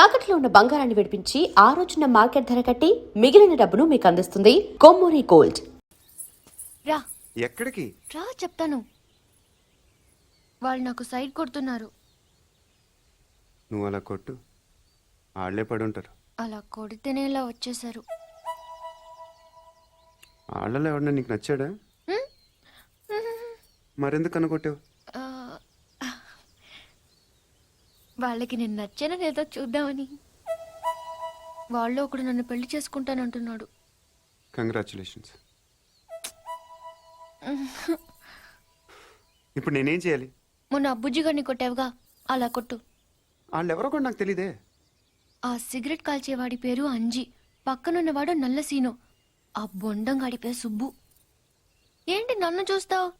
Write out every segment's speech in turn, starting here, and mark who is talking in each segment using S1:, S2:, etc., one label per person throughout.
S1: తాకట్లో ఉన్న బంగారాన్ని విడిపించి ఆ రోజున మార్కెట్ ధర కట్టి మిగిలిన డబ్బును మీకు అందిస్తుంది కొమ్మూరి గోల్డ్.
S2: రా.
S3: ఎక్కడికి
S2: రా చెప్తాను. వాళ్ళు నాకు సైడ్ కొడుతున్నారు.
S3: నువ్వు అలా కొట్టు, ఆళ్లే పడి ఉంటారు.
S2: అలా కొడితేనే ఇలా వచ్చేసారు.
S3: ఆళ్ళలో ఎవడన్నా నీకు నచ్చాడా? మరెందుకు అనుకొట్టావు?
S2: వాళ్ళకి నేను నచ్చానని ఏదో చూద్దామని. వాళ్ళు ఒకడు నన్ను పెళ్లి చేసుకుంటానంటున్నాడు.
S3: కంగ్రాచులేషన్స్. ఇప్పుడు నేనేం చేయాలి?
S2: మొన్న అబ్బుజ్జి గారిని కొట్టావుగా, అలా కొట్టు.
S3: వాళ్ళెవరో కూడా నాకు తెలీదే.
S2: ఆ సిగరెట్ కాల్చేవాడి పేరు అంజి, పక్కనున్నవాడు నల్ల సీను, ఆ బొండం గాడి పేరు సుబ్బు. ఏంటి నన్ను చూస్తావు?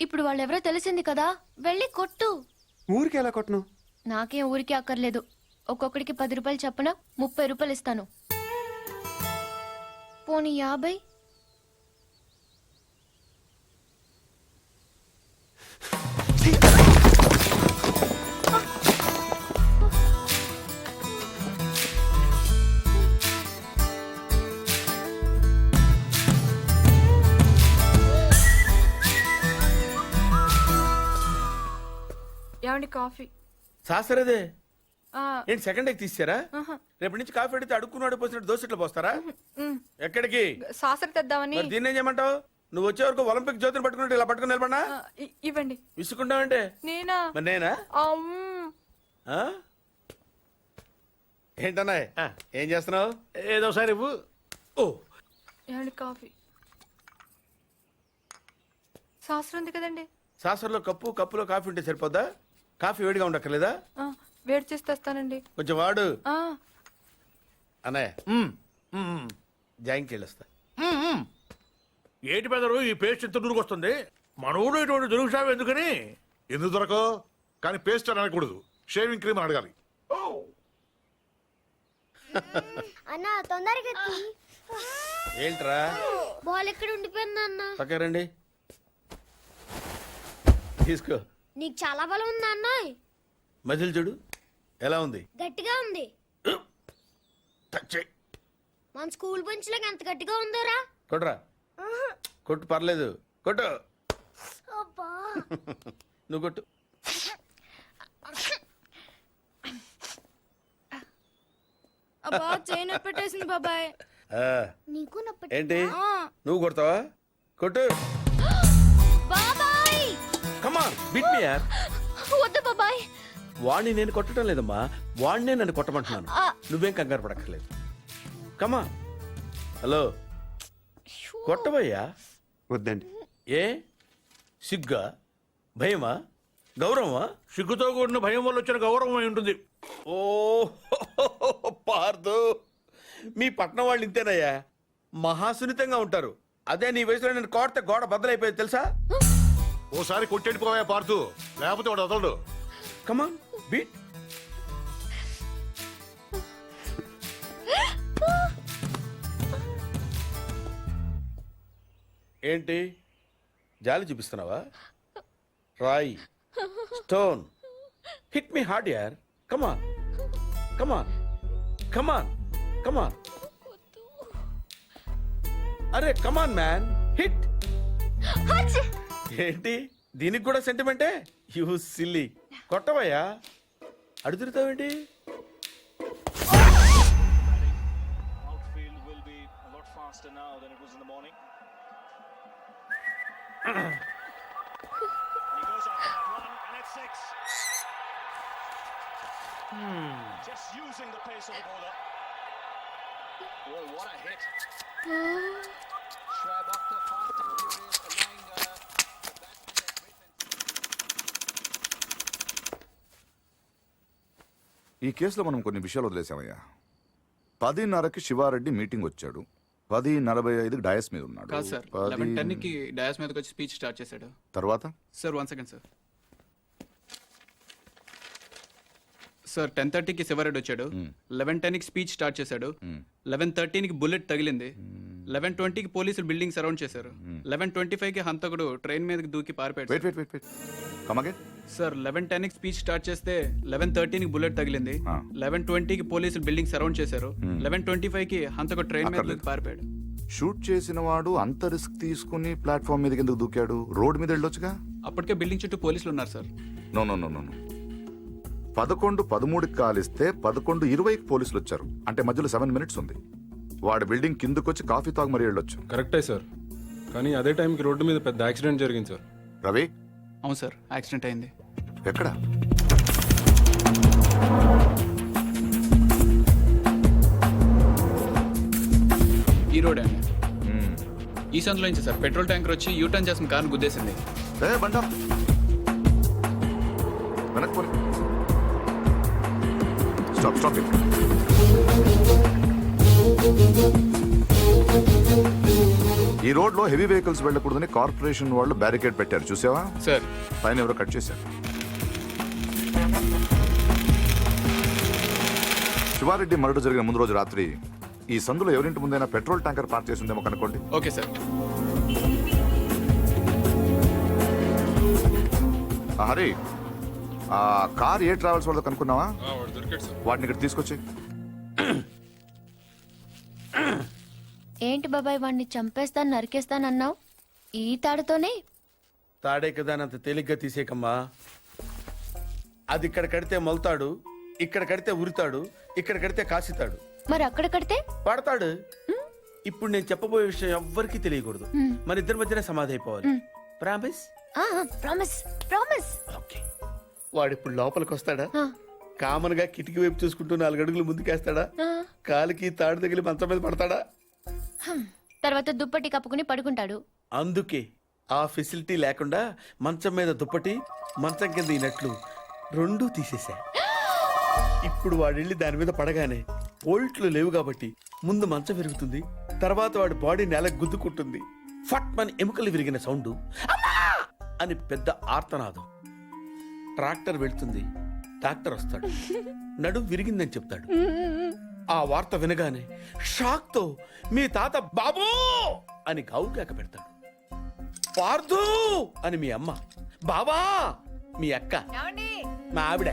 S2: ఇప్పుడు వాళ్ళెవరో తెలిసింది కదా, వెళ్ళి కొట్టు.
S3: ఊరికి ఎలా కొట్టను?
S2: నాకేం ఊరికి అక్కర్లేదు. ఒక్కొక్కడికి 10 రూపాయలు చప్పున 30 రూపాయలు ఇస్తాను. పోనీ 50?
S4: ఏమండి కాఫీ?
S5: సాసరేదే ఏంటి సెకండ్ ఎగ్ తీసారా? రేపటి నుంచి కాఫీ అడిగితే అడుక్కున్నాడు పోసినట్టు దోశట్లు పోస్తారా? ఎక్కడికి?
S4: సాసర తెద్దామని.
S5: మరి దీన్ని ఏం చేయమంటావు? నువ్వు వచ్చే వరకు ఒలింపిక్ జ్యోతిని పట్టుకున్నట్టు ఇలా పట్టుకుని నిలబడినా
S4: ఇవ్వండి.
S5: విసుకుంటావంటే
S4: నేనా?
S5: మరి నేనా? ఆ? ఏంటన్నా ఏం చేస్తున్నావు?
S6: ఏదో సార్ ఇవ్వు.
S5: ఓ
S4: ఏమండి కాఫీ? సాసర ఉంది కదండి.
S5: సాసర్లో కప్పులో కాఫీ ఉంటే సరిపోద్దా? కాఫీ వేడిగా ఉండక్కర్లేదా?
S4: వేడి చేసి తెస్తానండి.
S5: కొంచెం వాడు అన్నయ్య. జాయింట్కి వెళ్ళొస్తా.
S6: ఏంటి పెదరు ఈ పేస్ట్ ఇంత దూరుకొస్తుంది? మన ఊళ్ళో ఇటువంటి దొరుకుతావు ఎందుకని?
S7: ఎందుకు దొరకవు? కానీ పేస్ట్ అని అనకూడదు, షేవింగ్ క్రీమ్ అని అడగాలి.
S8: అన్నా తొందరగా
S5: ఏంట్రా
S8: బాల్ ఎక్కడ ఉండిపోయింది అన్న?
S5: పక్క రండి, తీసుకో.
S8: నీకు చాలా బలం ఉందా అన్న?
S5: మజిల్ చూడు ఎలా ఉంది.
S8: గట్టిగా ఉంది. మన స్కూల్ బెంచ్ లాగా ఎంత గట్టిగా ఉందోరా.
S5: కొట్రా, కొట్టు, పర్లేదు, కొట్టు. నువ్వు కొట్టు.
S4: అబ్బా చైన్ పెట్టేసింది బాబాయ్.
S8: నీకు
S5: ఏంటి నువ్వు కొడతావా? కొట్టు.
S2: బాబాయ్
S5: కమాన్ బీట్ మీ యార్.
S2: వద్దు బాబాయ్.
S5: వాణ్ణి నేను కొట్టడం లేదమ్మా, వాణ్ణే నన్ను కొట్టమంటున్నాను. నువ్వేం కంగారు పడక్కర్లేదు. కమా. హలో, కొట్టబోయ్యా.
S3: వద్దండి.
S5: ఏ సిగ్గా, భయమా, గౌరవమా?
S6: సిగ్గుతో కూడిన భయం వల్ల వచ్చిన గౌరవం అయి ఉంటుంది.
S5: ఓ పార్దు, మీ పట్నం వాళ్ళు ఇంతేనయ్యా, మహాసున్నితంగా ఉంటారు. అదే నీ వయసులో నేను కొడితే గోడ బద్దలైపోయేది తెలుసా?
S7: ఓసారి కొట్టెడిపోయా పార్తు, లేకపోతే వాడు వదలడు.
S5: కమాన్ బీట్. ఏంటి జాలి చూపిస్తున్నావా? రాయ్, స్టోన్, హిట్ మీ హార్డ్ యార్. కమాన్ కమాన్ కమాన్ కమాన్. అరే కమాన్ మ్యాన్, హిట్. ఏంటి దీనికి కూడా సెంటిమెంటే? You silly. కొట్టవయ్యా, అడుగుతావేంటి?
S9: Just using the pace of the bowler. Oh, what a hit. Shoaib Akhtar fast and furious, allowing the batsman that great.
S10: ఈ కేసులో మనం కొన్ని విషయాలు వదిలేసామయ్యా. 10:30కి శివారెడ్డి మీటింగ్ వచ్చాడు, 10:45కి డయాస్ మీద ఉన్నాడు.
S11: కాదు సార్, 11:10కి డయాస్ మీదకి వచ్చి స్పీచ్ స్టార్ట్ చేశాడు.
S10: తర్వాత
S11: సార్ 1 సెకండ్ సార్. సార్ 10:30కి శివారెడ్డి వచ్చాడు, 11:10కి స్పీచ్ స్టార్ట్ చేశాడు, 11:13కి బుల్లెట్ తగిలింది, 11:20కి పోలీసులు బిల్డింగ్ సరౌండ్ చేశారు. 11:25కి హంతకుడు ట్రైన్ మీదకి దూకి పారిపోయాడు.
S10: Wait wait wait wait come again.
S11: Sir 11:10కి స్పీచ్ స్టార్ట్ చేస్తే 11:13కి బుల్లెట్ తగిలింది. 11:20కి పోలీసులు బిల్డింగ్ సరౌండ్ చేశారు. 11:25కి హంతకుడు ట్రైన్ మీద దూకి పారిపోయాడు.
S10: షూట్ చేసిన వాడు అంత రిస్క్ తీసుకుని ప్లాట్ఫామ్ మీదకి ఎందుకు దూకాడు? రోడ్ మీద వెళ్ళొచ్చుగా.
S11: అప్పటికే బిల్డింగ్ చుట్టూ పోలీసులు ఉన్నారు sir.
S10: No no no no 11:13కి కాలిస్తే 11:20కి పోలీసులు వచ్చారు. అంటే మధ్యలో 7 minutes ఉంది. వాడు బిల్డింగ్ కిందకొచ్చి కాఫీ తాగు మరీ వెళ్ళొచ్చు.
S12: కరెక్టే సార్, కానీ అదే టైంకి రోడ్డు మీద పెద్ద యాక్సిడెంట్ జరిగింది సార్.
S10: రవి
S11: అవును సార్, యాక్సిడెంట్ అయింది.
S10: ఎక్కడ?
S11: ఈ రోడ్ అండి. ఈ సందులో నుంచి సార్ పెట్రోల్ ట్యాంకర్ వచ్చి యూటర్న్ చేసిన కార్ను గుద్దేసింది.
S10: బండా వెనక్కి పోనీ. Stop stop. ఈ రోడ్ లో హెవీ వెహికల్స్ వెళ్ళకూడదని కార్పొరేషన్ వాళ్ళు బ్యారికేడ్ పెట్టారు, చూసావా?
S11: సార్
S10: పైన ఎవరో కట్ చేశారు. శివారెడ్డి మర్డర్ జరిగిన ముందు రోజు రాత్రి ఈ సందులో ఎవరింటి ముందైనా పెట్రోల్ ట్యాంకర్ పార్క్ చేసి ఉందేమో కనుక్కోండి.
S11: Okay sir.
S10: హరి, ఆ కార్ ఏ ట్రావెల్స్ వాళ్ళతో కనుక్కున్నావా?
S12: వాడు దొరికాడు సార్.
S10: వాటిని ఇక్కడ తీసుకొచ్చి.
S2: ఏంటి బాబాయ్ వాడిని చంపేస్తాను నరికేస్తానన్నావు? ఈ తాడుతోనే?
S5: తాడే కదా అని అంత తేలిగ్గా తీసేకమ్మా. అది ఇక్కడ కడితే మొలతాడు, ఇక్కడ కడితే ఉరితాడు, ఇక్కడ కడితే కాసితాడు,
S2: మరి అక్కడ కడితే
S5: పడతాడు. ఇప్పుడు నేను చెప్పబోయే విషయం ఎవ్వరికీ తెలియకూడదు. మన ఇద్దరి మధ్యనే సమాధి అయిపోవాలి. ప్రామిస్?
S2: Promise promise.
S5: ఓకే. వాడు ఇప్పుడు లోపలికి వస్తాడా? కామన్ గా కిటికీ వైపు చూసుకుంటూ 4 అడుగులు ముందుకేస్తాడా? కాలికి తాడు తగిలి మంచం మీద పడతాడా?
S2: తర్వాత దుప్పటి కప్పుకుని పడుకుంటాడు.
S5: అందుకే ఆ ఫెసిలిటీ లేకుండా మంచం మీద దుప్పటి, మంచం కింద ఈ నట్లు రెండూ తీసేశా. ఇప్పుడు వాడెళ్ళి దాని మీద పడగానే బోల్ట్లు లేవు కాబట్టి ముందు మంచం విరుగుతుంది, తర్వాత వాడి బాడీ నేలకు గుద్దుకుంటుంది. ఫట్ మన ఎముకలు విరిగిన సౌండ్, అమ్మా అని పెద్ద ఆర్తనాదం. ట్రాక్టర్ వెళ్తుంది, డాక్టర్ వస్తాడు, నడుం విరిగిందని చెప్తాడు. ఆ వార్త వినగానే షాక్ తో మీ తాత బాబూ అని గావు కేక పెడతాడు. పార్దు అని మీ అమ్మ, బాబా మీ అక్క, మా ఆవిడ.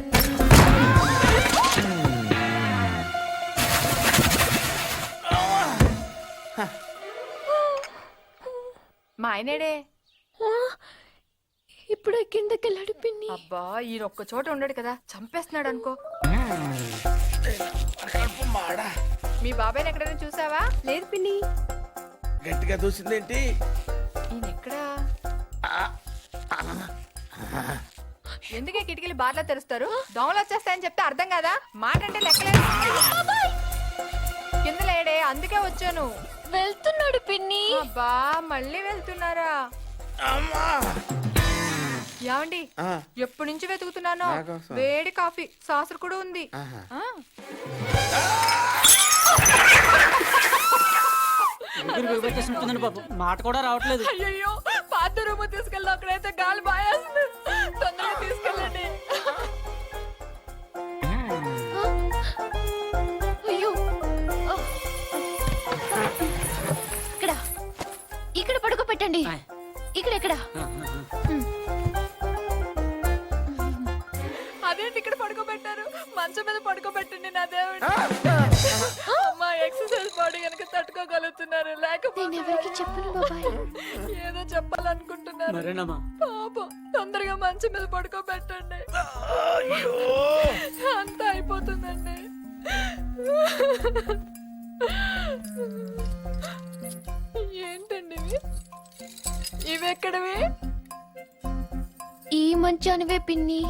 S4: మా ఆయనేడే?
S2: ఇప్పుడు కిందకెళ్ళాడు పిన్ని.
S4: అబ్బా ఈయన ఒక్క చోట ఉండడు కదా, చంపేస్తున్నాడు అనుకో. మీ బాబాయ్ని ఎక్కడైనా చూసావా?
S2: లేదు పిన్ని.
S5: గట్టిగా దూసిందేంటి?
S4: ఈయన ఎక్కడా? ఎందుకే కిటికీలు బార్లా తెరుస్తారు? దోమలు వచ్చేస్తాయని చెప్తే అర్థం కాదా? మాట అంటే లెక్కలేదు. కింద లేడే, అందుకే వచ్చాను.
S2: వెళ్తున్నాడు పిన్ని.
S4: అబ్బా మళ్ళీ వెళ్తున్నారా? ఏమండి, ఎప్పటి నుంచి వెతుకుతున్నానో వేడి కాఫీ, సాసరు కూడా ఉంది.
S13: మాట కూడా రావట్లేదు.
S4: అయ్యో పాత రూమ్ తీసుకెళ్ళి అక్కడైతే గాలి బాయేస్తుంది. తొందరగా తీసుకెళ్ళండి.
S2: అయ్యో ఇక్కడ ఇక్కడ పడుకోబెట్టండి. ఇక్కడ
S4: అదేంటి ఇక్కడ పడుకోబెట్టారు? మంచం మీద పడుకోబెట్టండి నా దేవుడు. అమ్మా ఎక్సర్సైజ్ బాడీ కనుక తట్టుకోగలుగుతున్నారు, లేకపోతే
S2: ఎవరికి చెప్పను బాబాయ్.
S4: ఏదో చెప్పాలనుకుంటున్నారు. పాపం తొందరగా మంచం మీద పడుకోబెట్టండి. అంతా అయిపోతుందండి. ఏంటండి ఇవి ఎక్కడవి?
S2: ఈ మంచానివే పిన్ని.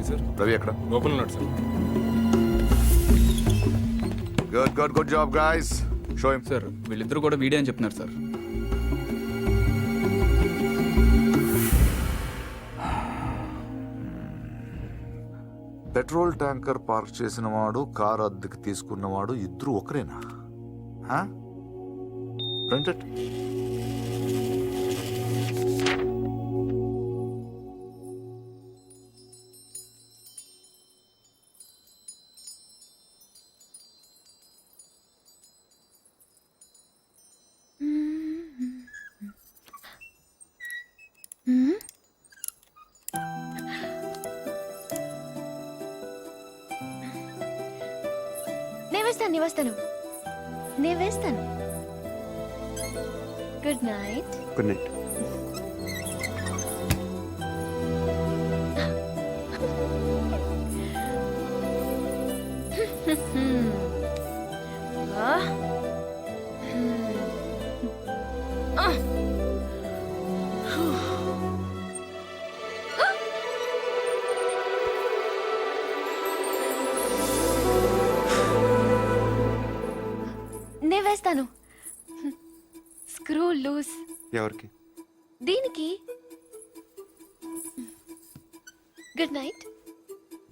S12: సార్
S10: రవి ఎక్కడ?
S12: లోపల ఉన్నాడు sir.
S10: Good good good job guys. Show him.
S11: Sir వీళ్ళిద్దరూ కూడా వీడియో అని చెప్తున్నారు సార్.
S10: పెట్రోల్ ట్యాంకర్ పార్క్ చేసిన వాడు, కార్ అద్దెకి తీసుకున్నవాడు ఇద్దరు ఒకరేనా? ప్రింటెడ్.
S2: నేను వేస్తాను నేను వేస్తాను గుడ్ నైట్.
S3: Good night.
S2: నేను వేస్తాను. Screw loose.
S3: ఎవరికి?
S2: దీనికి. Good night.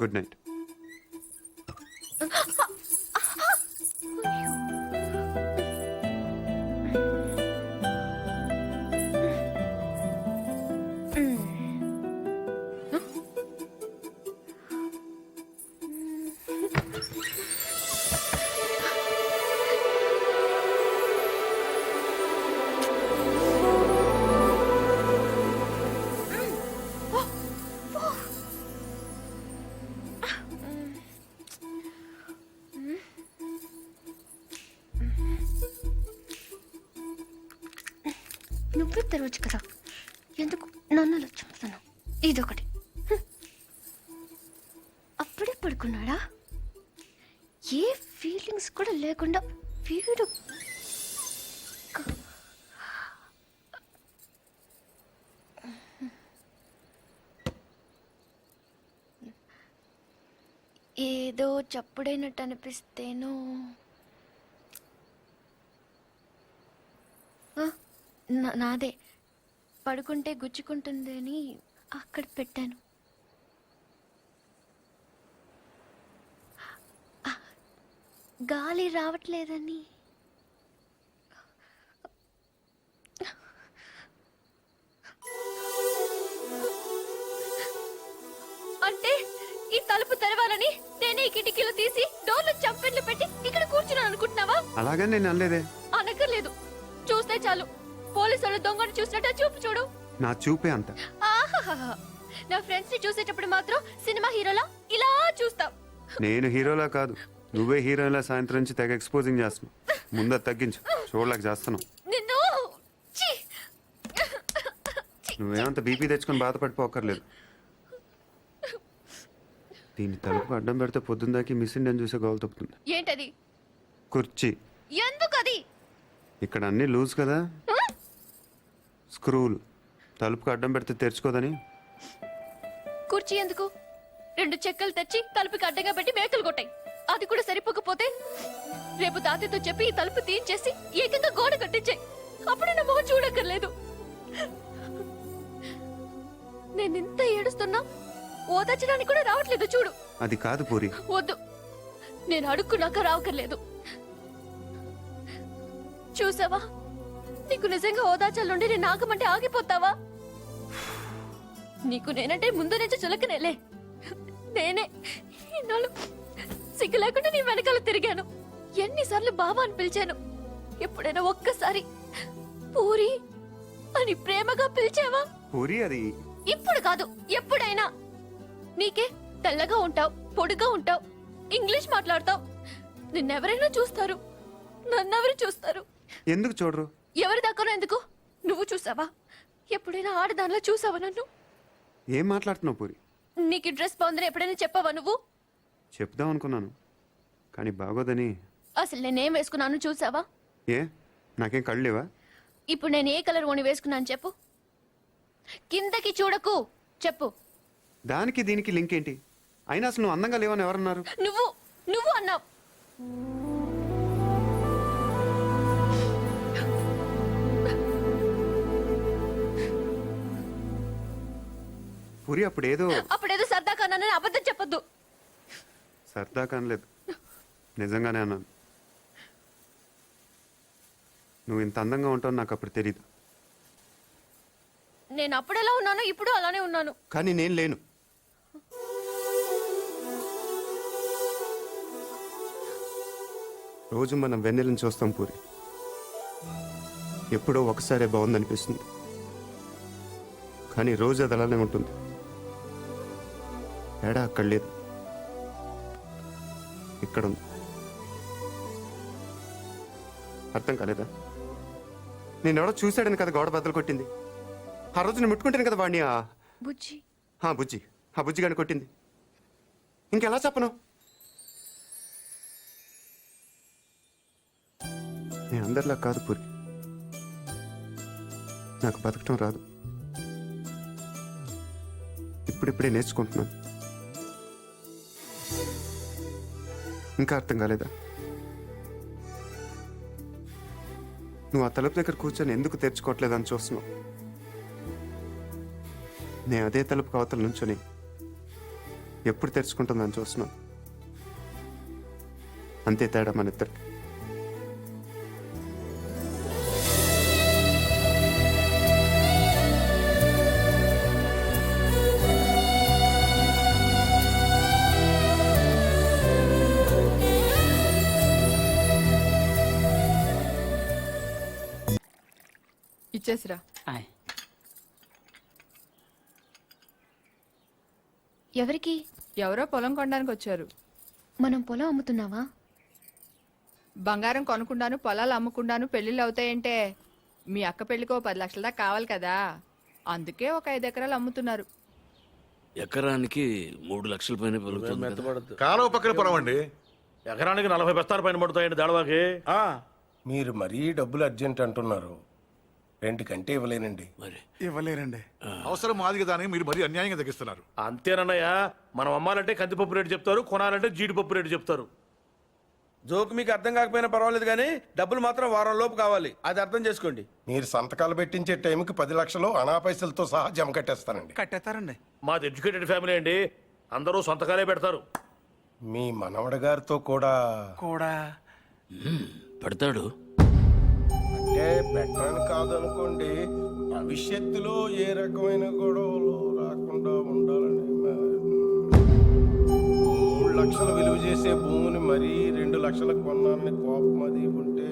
S3: Good night.
S2: నువ్వే తెరవచ్చు కదా, ఎందుకు నన్ను అలా చంపుతున్నావు? ఇదొకటి. అప్పుడే పడుకున్నాడా? ఏ ఫీలింగ్స్ కూడా లేకుండా వీడు ఏదో చప్పుడైనట్టు అనిపిస్తేనో. నాదే పడుకుంటే గుచ్చుకుంటుంది అని అక్కడ పెట్టాను. గాలి రావట్లేదని. అంటే ఈ తలుపు తెరవాలని నేనే ఈ కిటికీలు తీసి డోర్లు చంపెట్లు పెట్టి ఇక్కడ కూర్చున్నాను అనుకుంటున్నావా?
S3: అలాగని నేను అనలేదే.
S2: అనక్కర్లేదు, చూస్తే చాలు పోలీసులు దొంగను చూసినట్టు చూపు చూడు.
S3: నా చూపే అంత.
S2: ఆహాహా. నా ఫ్రెండ్స్ ని చూసేటప్పుడు మాత్రం సినిమా హీరోలా ఇలా చూస్తావు.
S3: నేను హీరోలా కాదు, నువ్వే హీరోలా సాయంత్రం నుంచి తెగ ఎక్స్పోజింగ్ చేస్తున్నావు. ముందు అది తగ్గించు, చూడలేక చేస్తున్నావు.
S2: నిన్ను ఛీ!
S3: నువ్వేమంత బీపీ తెచ్చుకొని బాధపడిపోకర్లేదు. దీన్ని తలుపు అడ్డం పెడితే పొద్దుందాకి మిస్ ఇండియన్ చూసే గోల్ తప్పుతుంది.
S2: ఏంటది?
S3: కుర్చీ.
S2: ఎందుకది?
S3: ఇక్కడ అన్ని లూజ్ కదా, స్క్రూలు. తలుపుకు అడ్డం పెడితే తెరుచుకోదని.
S2: కుర్చీ ఎందుకు? 2 చెక్కలు తెచ్చి తలుపుకి అడ్డంగా పెట్టి మేకలు కొట్టాయి. అది కూడా సరిపోకపోతే రేపు తాతయ్యతో చెప్పి ఈ తలుపు తీయించేసి ఏకంగా గోడ కట్టించాయి. అప్పుడు నా మొహం చూడక్కర్లేదు. నేను ఇంత ఏడుస్తున్నా ఓదార్చడానికి కూడా రావట్లేదు చూడు.
S3: అది కాదు పూరి.
S2: వద్దు, నేను అడుక్కున్నాక రావక్కర్లేదు. చూసావా, నీకు నిజంగా ఓదార్చాలండి నేను ఆగమంటే ఆగిపోతావా? నీకు నేనంటే ముందు నుంచి చులకనేలే. నేనే ఇన్నాళ్ళు సిగ్గు లేకుండా నీ వెనకాల తిరిగాను. ఎన్నిసార్లు బాబా అని పిలిచాను. ఎప్పుడైనా ఒక్కసారి పూరి అని ప్రేమగా పిలిచావా?
S3: పూరి అది
S2: ఇప్పుడు కాదు, ఎప్పుడైనా. నీకే తెల్లగా ఉంటావు, పొడిగా ఉంటావు, ఇంగ్లీష్ మాట్లాడతావు. నిన్నెవరైనా చూస్తారు, నన్నెవరు చూస్తారు?
S3: ఎందుకు చూడరు?
S2: ఎవరి దాకానో ఎందుకు? నువ్వు చూసావా? ఎప్పుడైనా ఆడదానిలో చూసావా నన్ను?
S3: ఏం మాట్లాడుతున్నావు పూరి?
S2: నీకు ఈ డ్రెస్ బాగుందని ఎప్పుడైనా చెప్పావా నువ్వు?
S3: చెప్దాం అనుకున్నాను, కానీ బాగోదని.
S2: అసలు నేనేం వేసుకున్నాను చూసావా?
S3: ఏ, నాకేం కళ్ళు లేవా?
S2: ఇప్పుడు నేను ఏ కలర్ ఓని వేసుకున్నాను చెప్పు. కిందకి చూడకు, చెప్పు.
S3: దానికి దీనికి లింక్ ఏంటి? అయినా అసలు నువ్వు అందంగా లేవని ఎవరన్నారు?
S2: నువ్వు నువ్వు అన్నావు.
S3: పూరి అప్పుడేదో
S2: అప్పుడేదో సరదా కన్నానని అబద్ధం చెప్పొద్దు.
S3: సరదా కానలేదు, నిజంగానే అన్నాను. నువ్వు ఇంత అందంగా ఉంటావు నాకు అప్పుడు తెలీదు.
S2: నేను అప్పుడు ఎలా ఉన్నానో ఇప్పుడు అలానే ఉన్నాను.
S3: కానీ నేను లేను. రోజు మనం వెన్నెలను చూస్తాం పూరి, ఎప్పుడో ఒకసారి బాగుందనిపిస్తుంది, కానీ రోజు అది అలానే ఉంటుంది. తేడా అక్కడ లేదు, ఇక్కడ ఉంది. అర్థం కాలేదా? నేనెవడో చూశాడని కదా గోడ బద్దలు కొట్టింది. ఆ రోజు నేను ముట్టుకుంటాను కదా వాడిని.
S2: బుజ్జి
S3: బుజ్జి, ఆ బుజ్జిగాని కొట్టింది. ఇంకెలా చెప్పను? నేను అందరిలా కాదు పూరి. నాకు బతకటం రాదు. ఇప్పుడిప్పుడే నేర్చుకుంటున్నాను. ఇంకా అర్థం కాలేదా? నువ్వు ఆ తలుపు దగ్గర కూర్చొని ఎందుకు తెరుచుకోవట్లేదని చూస్తున్నావు. నేను అదే తలుపు అవతల నుంచొని ఎప్పుడు తెరుచుకుంటుందని చూస్తున్నాను. అంతే తేడా మన ఇద్దరికి.
S4: ఇచ్చేసిరా.
S2: ఎవరికి?
S4: ఎవరో పొలం కొనడానికి వచ్చారు.
S2: మనం పొలం అమ్ముతున్నావా?
S4: బంగారం కొనుక్కుండాను, పొలాలు అమ్ముకుండాను పెళ్లిళ్ళు అవుతాయంటే మీ అక్క పెళ్లికో 10 లక్షల దాకా కావాలి కదా, అందుకే ఒక 5 ఎకరాలు అమ్ముతున్నారు.
S6: ఎకరానికి 3 లక్షల పైన పెరుగుతుంది.
S7: కాలువ పక్కన పొలం అండి.
S6: ఎకరానికి 40 బస్తాల పైన పడుతాయండి దాడవాకి.
S9: మీరు మరీ డబ్బులు అర్జెంట్ అంటున్నారు. 2 కంటే ఇవ్వలేనండి.
S6: మరి
S5: ఇవ్వలేరండి.
S7: అవసరం మాది కదా అని మీరు మరీ అన్యాయంగా తగ్గిస్తున్నారు.
S6: అంతేనన్నయ్య, మనం అమ్మాలంటే కందిపప్పు రేటు చెప్తారు, కొనాలంటే జీడిపప్పు రేటు చెప్తారు.
S5: జోక్ మీకు అర్థం కాకపోయినా పర్వాలేదు కానీ డబ్బులు మాత్రం వారం లోపు కావాలి, అది అర్థం చేసుకోండి.
S9: మీరు సంతకాలు పెట్టించే టైంకి 10 లక్షలు అనా పైసలతో సహా జమ కట్టేస్తానండి.
S5: కట్టేస్తారండి.
S6: మాది ఎడ్యుకేటెడ్ ఫ్యామిలీ అండి, అందరూ సంతకాలే పెడతారు.
S9: మీ మనవడి గారితో కూడా
S6: పెడతాడు.
S9: అంటే పెట్టని కాదనుకోండి, భవిష్యత్తులో ఏ రకమైన గొడవలు రాకుండా ఉండాలని 3 లక్షలు విలువ చేసే భూమిని మరీ 2 లక్షలకు కొన్నానని కోపం అది ఉంటే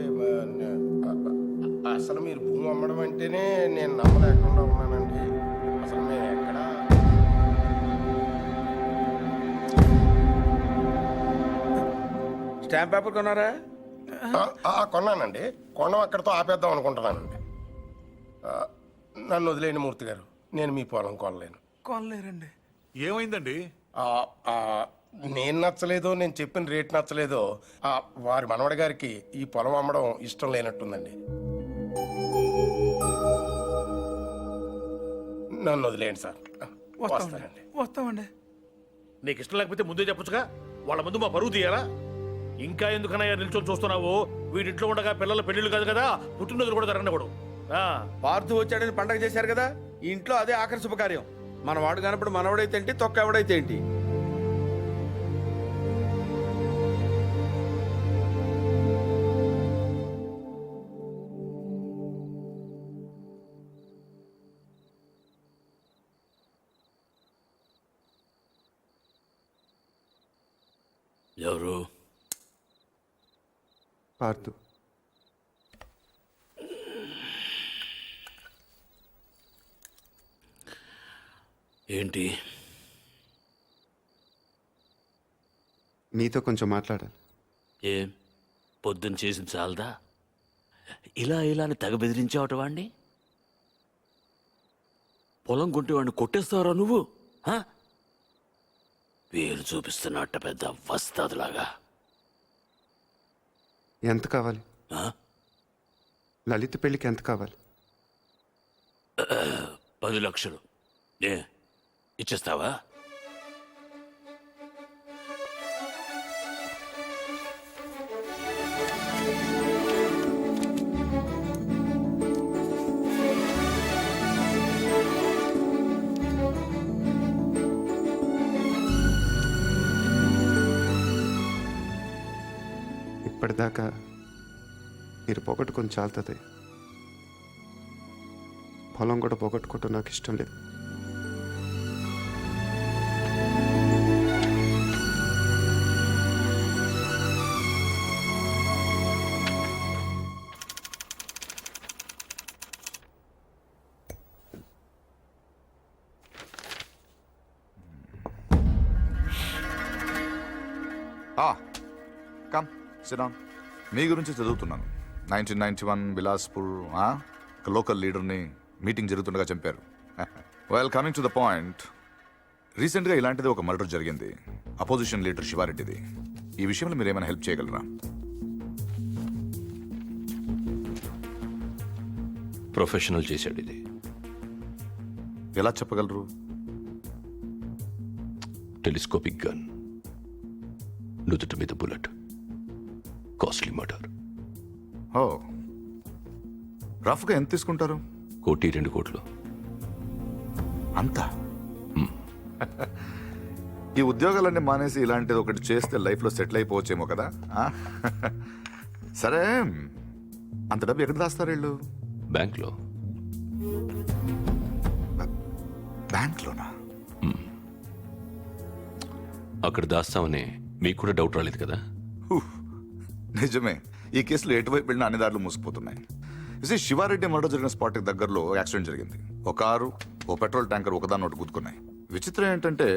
S9: అసలు మీరు భూమి అమ్మడం అంటేనే నేను నమ్మలేకుండా ఉన్నానండి. అసలు మేము ఎక్కడ
S5: స్టాంప్ పేపర్ కొన్నారా?
S9: కొన్నానండి. కొనం అక్కడితో ఆపేద్దాం అనుకుంటున్నానండి. నన్ను వదిలేని మూర్తి గారు, నేను మీ పొలం కొనలేను.
S5: కొనలేరండి.
S7: ఏమైందండి?
S9: నేను నచ్చలేదో, నేను చెప్పిన రేట్ నచ్చలేదో వారి మనవడి గారికి ఈ పొలం అమ్మడం ఇష్టం లేనట్టుందండి. నన్ను వదిలేయండి సార్. వస్తానండి.
S5: వస్తామండి.
S6: నీకు ఇష్టం లేకపోతే ముందే చెప్పొచ్చుగా, వాళ్ళ ముందు మా పరువు తీయాలా? ఇంకా ఎందుకనయ్యా నిల్చొని చూస్తున్నావు? వీడింట్లో ఉండగా పిల్లల పెళ్లిళ్ళు కాదు కదా, పుట్టినరోజులు కూడా జరగనివ్వడు.
S5: పార్థు వచ్చాడని పండగ చేశారు కదా, ఈ ఇంట్లో అదే ఆఖరి శుభకార్యం. మన వాడు కానప్పుడు మనవడైతే ఏంటి, తొక్క ఎవడైతే ఏంటి.
S6: ఎవరు?
S3: పార్థు.
S6: ఏంటి?
S3: నీతో కొంచెం మాట్లాడాలి.
S6: ఏం పొద్దున్న చేసింది చాలదా? ఇలా అని తెగ బెదిరించావట వాడిని. పొలం కొంటే వాడిని కొట్టేస్తావరా నువ్వు? వేలు చూపిస్తున్నట్ట పెద్ద వస్తాదులాగా.
S3: ఎంత కావాలి? లలిత పెళ్ళికి ఎంత కావాలి?
S6: 10 లక్షలు. ఇచ్చేస్తావా?
S3: ఇప్పటిదాకా మీరు పోగొట్టుకొని చాలుతుంది. పొలం కూడా పోగొట్టుకోవటం నాకు ఇష్టం లేదు.
S10: Come SIT down. మీ గురించి చదువుతున్నాను. 1991 బిలాస్పూర్ లోకల్ లీడర్ని మీటింగ్ జరుగుతుండగా చంపారు. Well, coming to the point, రీసెంట్గా ఇలాంటిది ఒక మర్డర్ జరిగింది, అపోజిషన్ లీడర్ శివారెడ్డిది. ఈ విషయంలో మీరు ఏమైనా హెల్ప్ చేయగలరా?
S14: ప్రొఫెషనల్ చేశాడు ఇది.
S10: ఎలా చెప్పగలరు?
S14: టెలిస్కోపిక్ గన్, నుదుటి మీద బుల్లెట్, కాస్ట్లీ మర్డర్.
S10: ఓ, రఫ్గా ఎంత తీసుకుంటారు?
S14: 1-2 కోట్లు.
S10: అంతా? ఈ ఉద్యోగాలన్నీ మానేసి ఇలాంటిది ఒకటి చేస్తే లైఫ్లో సెటిల్ అయిపోవచ్చేమో కదా. సరే, అంత డబ్బు ఎక్కడ దాస్తారు వీళ్ళు?
S14: బ్యాంక్లో.
S10: బ్యాంక్లోనా?
S14: అక్కడ దాస్తామని మీకు కూడా డౌట్ రాలేదు కదా?
S10: నిజమే, ఈ కేసులో ఎటువైపు వెళ్ళినా అన్ని దారులు మూసిపోతున్నాయి. శివారెడ్డి మర్డర్ జరిగిన స్పాట్కి దగ్గరలో యాక్సిడెంట్ జరిగింది. ఒక కారు, ఓ పెట్రోల్ ట్యాంకర్ ఒకదాన్ని ఒకటి గుద్దుకున్నాయి. విచిత్రం ఏంటంటే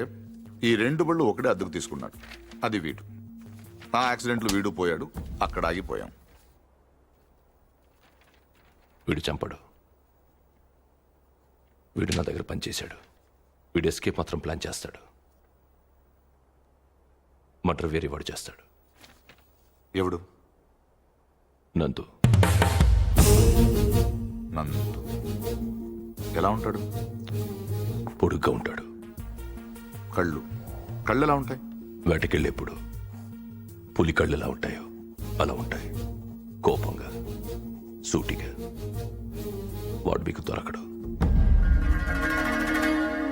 S10: ఈ 2 బళ్ళు ఒకటే అద్దెకు తీసుకున్నాడు. అది వీడు. ఆ యాక్సిడెంట్లో వీడు పోయాడు, అక్కడ ఆగిపోయాం.
S14: వీడు చంపడు. వీడు నా దగ్గర పనిచేశాడు. వీడు ఎస్కేప్ మాత్రం ప్లాన్ చేస్తాడు. మర్డర్ వేరే వాడు చేస్తాడు.
S10: ఎవడు?
S14: నందు.
S10: నందు ఎలా ఉంటాడు?
S14: పొడుగ్గా ఉంటాడు.
S10: కళ్ళు ఎలా ఉంటాయి?
S14: వేటకెళ్ళేప్పుడు పులి కళ్ళు ఎలా ఉంటాయో అలా ఉంటాయి. కోపంగా, సూటిగా. వాడు మీకు దొరకడు.